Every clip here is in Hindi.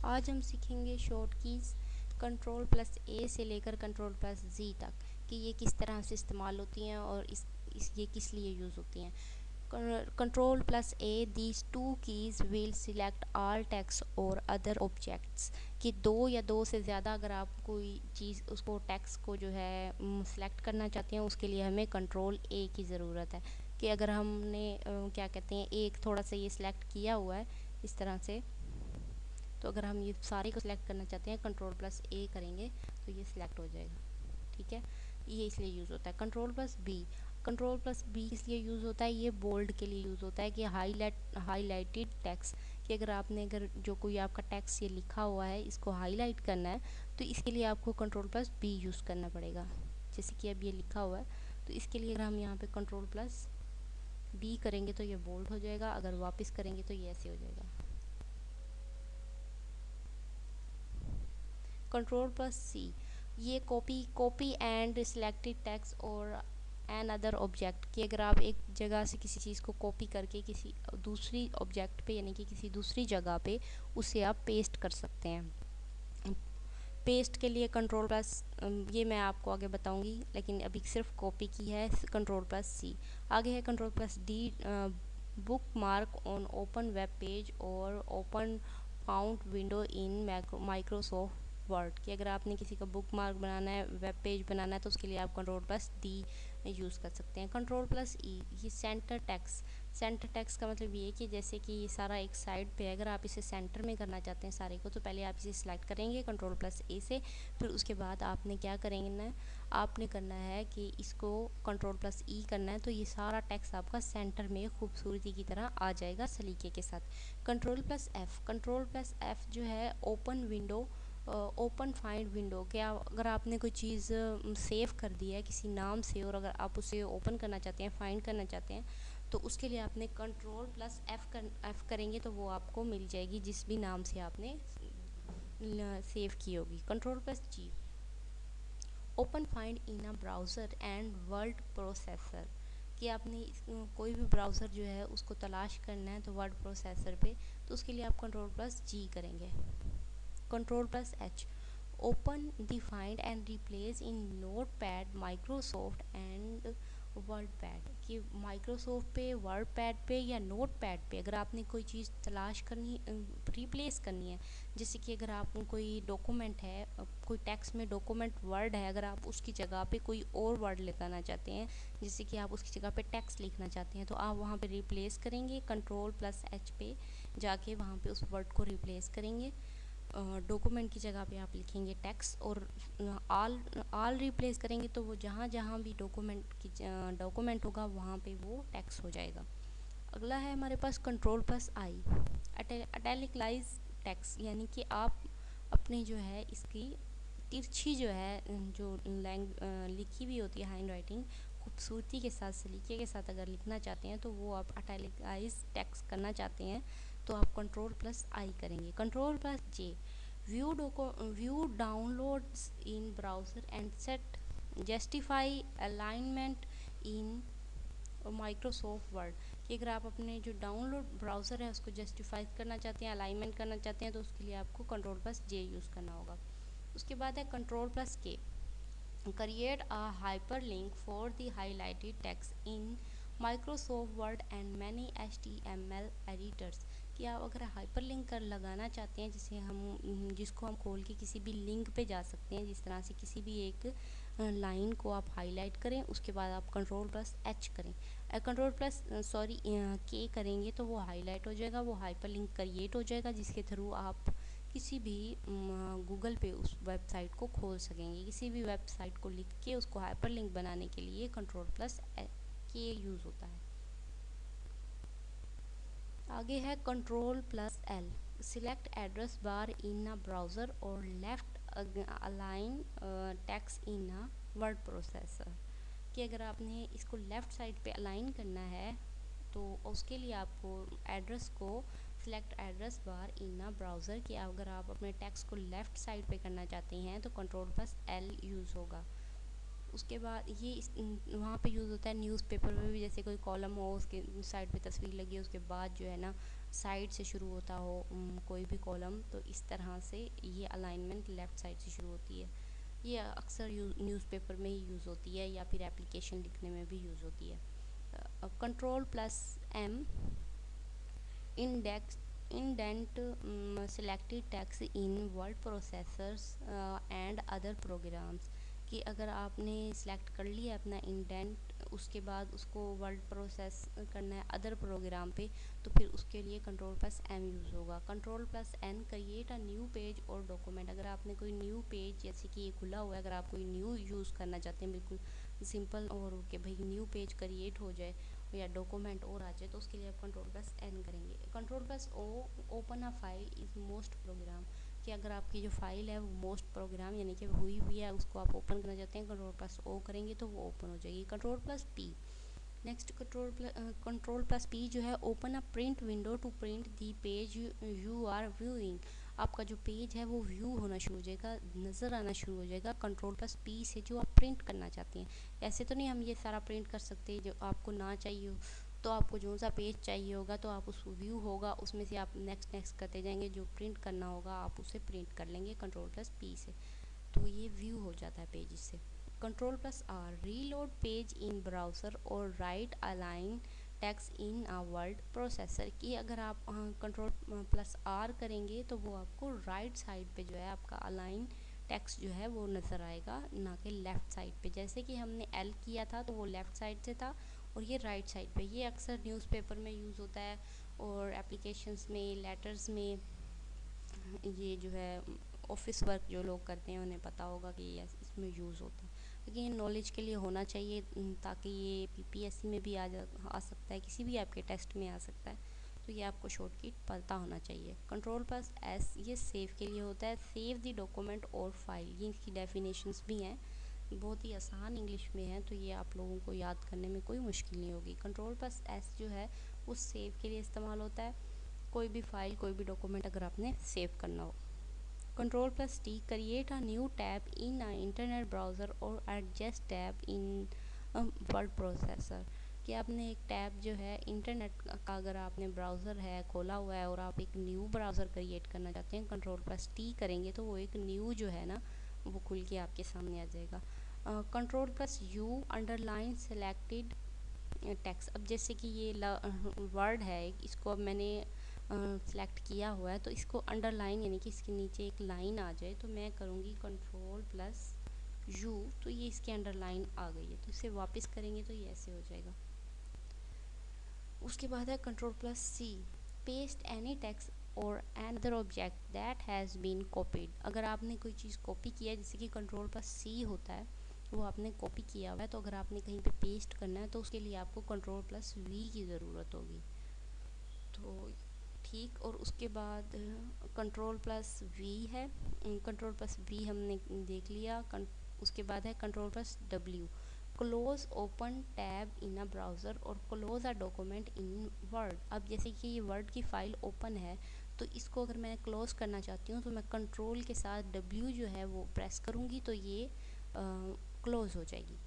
आज हम सीखेंगे शॉर्ट कीज़ कंट्रोल प्लस ए से लेकर कंट्रोल प्लस जी तक कि ये किस तरह से इस्तेमाल होती हैं और ये किस लिए यूज़ होती हैं। Control plus A these two keys will select all text और अदर ऑब्जेक्ट्स कि दो या दो से ज़्यादा अगर आप कोई चीज़ उसको टेक्स्ट को जो है सिलेक्ट करना चाहते हैं उसके लिए हमें कंट्रोल ए की ज़रूरत है। कि अगर हमने क्या कहते हैं एक थोड़ा सा ये सिलेक्ट किया हुआ है इस तरह से, तो अगर हम ये सारे को सिलेक्ट करना चाहते हैं कंट्रोल प्लस ए करेंगे तो ये सिलेक्ट हो जाएगा। ठीक है, ये इसलिए यूज़ होता है। कंट्रोल प्लस बी इसलिए यूज़ होता है, ये बोल्ड के लिए यूज़ होता है कि हाईलाइटेड टेक्स्ट कि अगर जो कोई आपका टेक्स्ट ये लिखा हुआ है इसको हाईलाइट करना है तो इसके लिए आपको कंट्रोल प्लस बी यूज़ करना पड़ेगा। जैसे कि अब ये लिखा हुआ है तो इसके लिए अगर हम यहाँ पे कंट्रोल प्लस बी करेंगे तो ये बोल्ड हो जाएगा, अगर वापस करेंगे तो ये ऐसे हो जाएगा। कंट्रोल प्लस सी ये कॉपी एंड सिलेक्टेड टेक्स्ट और एन अदर ऑब्जेक्ट कि अगर आप एक जगह से किसी चीज़ को कॉपी करके किसी दूसरी ऑब्जेक्ट पे यानी कि किसी दूसरी जगह पे उसे आप पेस्ट कर सकते हैं। पेस्ट के लिए कंट्रोल प्लस ये मैं आपको आगे बताऊंगी, लेकिन अभी सिर्फ कॉपी की है कंट्रोल प्लस सी। आगे है control plus D bookmark on open web page और open found window in Microsoft Word कि अगर आपने किसी का बुक मार्क बनाना है, वेब पेज बनाना है तो उसके लिए आप कंट्रोल प्लस डी यूज़ कर सकते हैं। कंट्रोल प्लस ई ये सेंटर टेक्स्ट का मतलब ये है कि जैसे कि ये सारा एक साइड पे है, अगर आप इसे सेंटर में करना चाहते हैं सारे को तो पहले आप इसे सिलेक्ट करेंगे कंट्रोल प्लस ए से, फिर उसके बाद आपने क्या करेंगे ना, आपने करना है कि इसको कंट्रोल प्लस ई करना है तो ये सारा टेक्स्ट आपका सेंटर में खूबसूरती की तरह आ जाएगा सलीके के साथ। कंट्रोल प्लस एफ जो है ओपन फाइंड विंडो क्या अगर आपने कोई चीज़ सेव कर दी है किसी नाम से और अगर आप उसे ओपन करना चाहते हैं, फाइंड करना चाहते हैं तो उसके लिए आपने कंट्रोल प्लस एफ करेंगे तो वो आपको मिल जाएगी जिस भी नाम से आपने सेव की होगी। Control plus G open find in a browser and word processor कि आपने कोई भी ब्राउज़र जो है उसको तलाश करना है तो वर्ड प्रोसेसर पे, तो उसके लिए आप कंट्रोल प्लस जी करेंगे। Control plus H open the find and replace in notepad Microsoft and WordPad कि माइक्रोसॉफ्ट पे, वर्डपैड पे या नोटपैड पे अगर आपने कोई चीज़ तलाश करनी रिप्लेस करनी है, जैसे कि अगर आप कोई डॉक्यूमेंट है, कोई टेक्स्ट में डॉक्यूमेंट वर्ड है, अगर आप उसकी जगह पे कोई और वर्ड लगाना चाहते हैं, जैसे कि आप उसकी जगह पे टेक्स्ट लिखना चाहते हैं तो आप वहाँ पे रिप्लेस करेंगे कंट्रोल प्लस एच पे जाके वहाँ पे उस वर्ड को रिप्लेस करेंगे। डॉक्यूमेंट की जगह पे आप लिखेंगे टेक्स्ट और ऑल रिप्लेस करेंगे तो वो जहाँ जहाँ भी डॉक्यूमेंट होगा वहाँ पे वो टेक्स्ट हो जाएगा। अगला है हमारे पास कंट्रोल प्लस आई अटैलिकलाइज टेक्स्ट यानी कि आप अपनी जो है इसकी तिरछी जो है जो लिखी हुई होती है हैंड राइटिंग खूबसूरती के साथ सलीके के साथ अगर लिखना चाहते हैं तो वो आप अटैलिकाइज टेक्स्ट करना चाहते हैं तो आप कंट्रोल प्लस आई करेंगे। Control plus J view downloads in browser and set justify alignment in Microsoft Word कि अगर आप अपने जो डाउनलोड ब्राउज़र है उसको जस्टिफाई करना चाहते हैं, अलाइनमेंट करना चाहते हैं तो उसके लिए आपको कंट्रोल प्लस जे यूज़ करना होगा। उसके बाद है कंट्रोल प्लस के create a hyperlink for the highlighted text in Microsoft Word and many HTML editors कि आप अगर हाइपरलिंक कर लगाना चाहते हैं जिसको हम खोल के किसी भी लिंक पे जा सकते हैं, जिस तरह से किसी भी एक लाइन को आप हाईलाइट करें उसके बाद आप कंट्रोल प्लस एच करें, कंट्रोल प्लस के करेंगे तो वो हाईलाइट हो जाएगा, वो हाइपरलिंक क्रिएट हो जाएगा जिसके थ्रू आप किसी भी गूगल पे उस वेबसाइट को खोल सकेंगे। किसी भी वेबसाइट को लिख के उसको हाइपरलिंक बनाने के लिए कंट्रोल प्लस के यूज़ होता है। आगे है control plus L select address bar in a browser और left align text in a word processor कि अगर आपने इसको लेफ़्ट साइड पे अलाइन करना है तो उसके लिए आपको एड्रेस को select address bar in a browser कि अगर आप अपने टेक्स्ट को लेफ़्ट साइड पे करना चाहते हैं तो कंट्रोल प्लस एल यूज़ होगा। उसके बाद ये वहाँ पे यूज़ होता है न्यूज़पेपर में भी, जैसे कोई कॉलम हो उसके साइड पे तस्वीर लगी है उसके बाद जो है ना साइड से शुरू होता हो कोई भी कॉलम, तो इस तरह से ये अलाइनमेंट लेफ़्ट साइड से शुरू होती है। ये अक्सर न्यूज़पेपर में ही यूज़ होती है या फिर एप्लीकेशन लिखने में भी यूज़ होती है। Control plus M index indent selected text in word processors and other programs, कि अगर आपने सिलेक्ट कर लिया अपना इंडेंट, उसके बाद उसको वर्ड प्रोसेस करना है अदर प्रोग्राम पे, तो फिर उसके लिए कंट्रोल प्लस एम यूज़ होगा। Control plus N create a new page और डॉक्यूमेंट, अगर आपने कोई न्यू पेज, जैसे कि ये खुला हुआ है, अगर आप कोई न्यू यूज़ करना चाहते हैं बिल्कुल सिंपल और कि भाई न्यू पेज क्रिएट हो जाए या डॉक्यूमेंट और आ जाए, तो उसके लिए आप कंट्रोल प्लस एन करेंगे। Control plus O open a file is most program, कि अगर आपकी जो फाइल है वो मोस्ट प्रोग्राम यानी कि हुई हुई है, उसको आप ओपन करना चाहते हैं, कंट्रोल प्लस ओ करेंगे तो वो ओपन हो जाएगी। Control plus P, next control plus P जो है open a print window to print the page you are viewing, आपका जो पेज है वो व्यू होना शुरू हो जाएगा, नज़र आना शुरू हो जाएगा कंट्रोल प्लस पी से, जो आप प्रिंट करना चाहते हैं। ऐसे तो नहीं हम ये सारा प्रिंट कर सकते, जो आपको ना चाहिए हो, तो आपको जो सा पेज चाहिए होगा तो आप उस व्यू होगा उसमें से आप नेक्स्ट नेक्स्ट करते जाएंगे, जो प्रिंट करना होगा आप उसे प्रिंट कर लेंगे कंट्रोल प्लस पी से, तो ये व्यू हो जाता है पेज से। Control plus R reload page in browser और right align text in a word processor, की अगर आप कंट्रोल प्लस आर करेंगे तो वो आपको राइट साइड पे जो है आपका अलाइन टेक्स्ट जो है वो नज़र आएगा, ना कि लेफ़्ट साइड पे। जैसे कि हमने एल किया था तो वो लेफ़्ट साइड से था और ये राइट साइड पे। ये अक्सर न्यूज़पेपर में यूज़ होता है और एप्लीकेशंस में, लेटर्स में, ये जो है ऑफिस वर्क जो लोग करते हैं उन्हें पता होगा कि ये इसमें यूज़ होता है। लेकिन ये नॉलेज के लिए होना चाहिए ताकि ये पीपीएससी में भी आ सकता है, किसी भी आपके टेस्ट में आ सकता है, तो ये आपको शॉर्टकट पता होना चाहिए। कंट्रोल प्लस एस ये सेव के लिए होता है, सेव द डॉक्यूमेंट और फाइल, ये इसकी डेफिनेशंस भी हैं, बहुत ही आसान इंग्लिश में है, तो ये आप लोगों को याद करने में कोई मुश्किल नहीं होगी। कंट्रोल प्लस एस जो है वो सेव के लिए इस्तेमाल होता है, कोई भी फाइल कोई भी डॉक्यूमेंट अगर आपने सेव करना हो। Control plus T create a new tab in a internet browser और adjust tab in word processor, कि आपने एक टैब जो है इंटरनेट का, अगर आपने ब्राउज़र है खोला हुआ है और आप एक न्यू ब्राउज़र क्रिएट करना चाहते हैं, कंट्रोल प्लस टी करेंगे तो वो एक न्यू जो है ना वो खुल के आपके सामने आ जाएगा। Control plus you underline selected text, अब जैसे कि ये वर्ड है, इसको अब मैंने सेलेक्ट किया हुआ है, तो इसको अंडरलाइन यानी कि इसके नीचे एक लाइन आ जाए, तो मैं करूँगी कंट्रोल प्लस यू, तो ये इसके अंडरलाइन आ गई है, तो इसे वापस करेंगे तो ये ऐसे हो जाएगा। उसके बाद है control plus C, paste any text और an other object that has been copied, अगर आपने कोई चीज़ कॉपी किया है, जैसे कि कंट्रोल प्लस सी होता है, वो आपने कॉपी किया हुआ है, तो अगर आपने कहीं पे पेस्ट करना है तो उसके लिए आपको कंट्रोल प्लस वी की ज़रूरत होगी। तो ठीक, और उसके बाद कंट्रोल प्लस वी है, कंट्रोल प्लस वी हमने देख लिया। उसके बाद है control plus W, close open tab in a browser और close a document in Word, अब जैसे कि ये वर्ड की फ़ाइल ओपन है, तो इसको अगर मैं क्लोज करना चाहती हूँ तो मैं कंट्रोल के साथ डब्ल्यू जो है वो प्रेस करूँगी तो ये क्लोज हो जाएगी।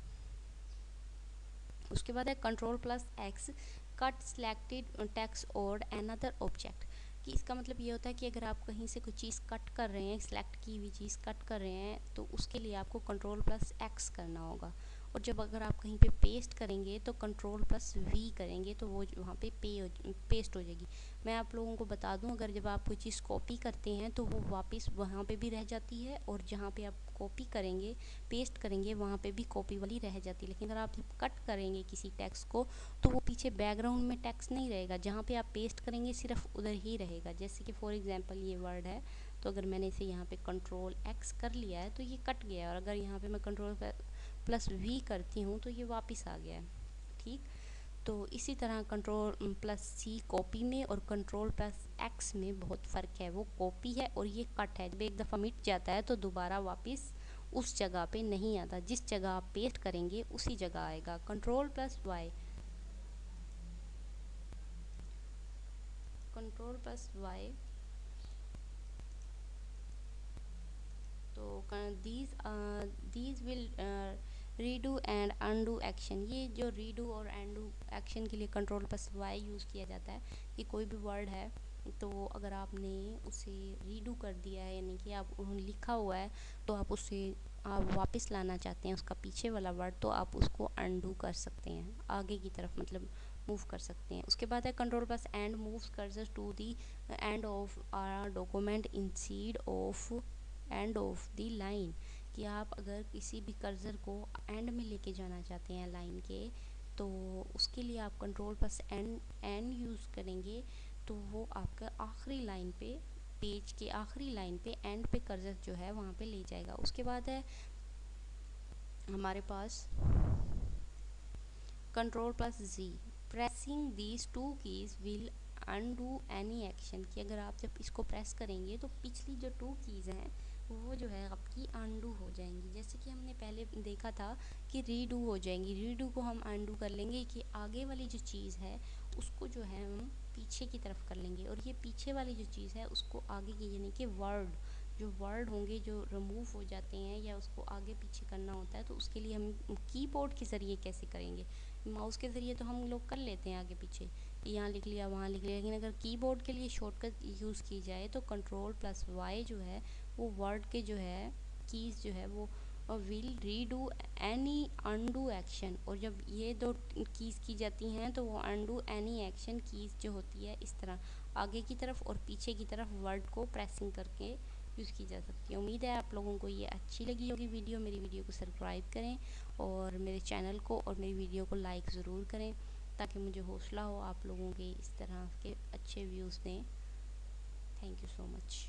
उसके बाद है control plus x, cut selected text और अनदर ऑब्जेक्ट, कि इसका मतलब ये होता है कि अगर आप कहीं से कोई चीज़ कट कर रहे हैं, सिलेक्ट की हुई चीज़ कट कर रहे हैं, तो उसके लिए आपको कंट्रोल प्लस एक्स करना होगा, और जब अगर आप कहीं पे पेस्ट करेंगे तो कंट्रोल प्लस वी करेंगे तो वो वहाँ पे पेस्ट हो जाएगी। मैं आप लोगों को बता दूं, अगर जब आप कोई चीज़ कॉपी करते हैं तो वो वापस वहाँ पे भी रह जाती है, और जहाँ पे आप कॉपी करेंगे पेस्ट करेंगे वहाँ पे भी कॉपी वाली रह जाती है। लेकिन अगर आप जब कट करेंगे किसी टेक्स्ट को तो वो पीछे बैकग्राउंड में टेक्स्ट नहीं रहेगा, जहाँ पे आप पेस्ट करेंगे सिर्फ उधर ही रहेगा। जैसे कि फॉर एग्जांपल ये वर्ड है, तो अगर मैंने इसे यहाँ पे कंट्रोल एक्स कर लिया है तो ये कट गया है, और अगर यहाँ पे मैं कंट्रोल प्लस वी करती हूँ तो ये वापस आ गया है। ठीक, तो इसी तरह कंट्रोल प्लस सी कॉपी में और कंट्रोल प्लस एक्स में बहुत फ़र्क है, वो कॉपी है और ये कट है, जब एक दफ़ा मिट जाता है तो दोबारा वापस उस जगह पे नहीं आता, जिस जगह आप पेस्ट करेंगे उसी जगह आएगा। Control plus Y, control plus Y, तो these will redo and undo action, ये जो रीडू और अनडू एक्शन के लिए कंट्रोल प्लस वाई यूज़ किया जाता है कि कोई भी वर्ड है तो अगर आपने उसे रीडू कर दिया है यानी कि आप उन्होंने लिखा हुआ है तो आप उसे आप वापस लाना चाहते हैं उसका पीछे वाला वर्ड, तो आप उसको अनडू कर सकते हैं, आगे की तरफ मतलब मूव कर सकते हैं। उसके बाद है control plus end moves cursor to the end of our document instead of end of the line, कि आप अगर किसी भी कर्सर को एंड में लेके जाना चाहते हैं लाइन के तो उसके लिए आप कंट्रोल प्लस एंड यूज़ करेंगे तो वो आपका आखिरी लाइन पे, पेज के आखिरी लाइन पे एंड पे कर्सर जो है वहाँ पे ले जाएगा। उसके बाद है हमारे पास control plus G, pressing these two keys will undo any action, कि अगर आप जब इसको प्रेस करेंगे तो पिछली जो टू कीज़ हैं वो जो है आपकी अनडू हो जाएंगी। जैसे कि हमने पहले देखा था कि रीडू हो जाएंगी, रीडू को हम अनडू कर लेंगे कि आगे वाली जो चीज़ है उसको जो है हम पीछे की तरफ कर लेंगे, और ये पीछे वाली जो चीज़ है उसको आगे की, यानी कि वर्ड जो वर्ड होंगे जो रिमूव हो जाते हैं या उसको आगे पीछे करना होता है तो उसके लिए हम कीबोर्ड के ज़रिए कैसे करेंगे। माउस के ज़रिए तो हम लोग कर लेते हैं आगे पीछे, यहाँ लिख लिया वहाँ लिख लिया, लेकिन अगर कीबोर्ड के लिए शॉर्टकट यूज़ की जाए तो कंट्रोल प्लस वाई जो है वो वर्ड के जो है कीज़ जो है वो will redo any undo action, और जब ये दो कीज़ की जाती हैं तो वो अनडू एनी एक्शन कीज़ जो होती है इस तरह आगे की तरफ और पीछे की तरफ वर्ड को प्रेसिंग करके यूज़ की जा सकती है। उम्मीद है आप लोगों को ये अच्छी लगी होगी वीडियो। मेरी वीडियो को सब्सक्राइब करें और मेरे चैनल को और मेरी वीडियो को लाइक ज़रूर करें ताकि मुझे हौसला हो आप लोगों के इस तरह के अच्छे व्यूज़ दें। Thank you so much.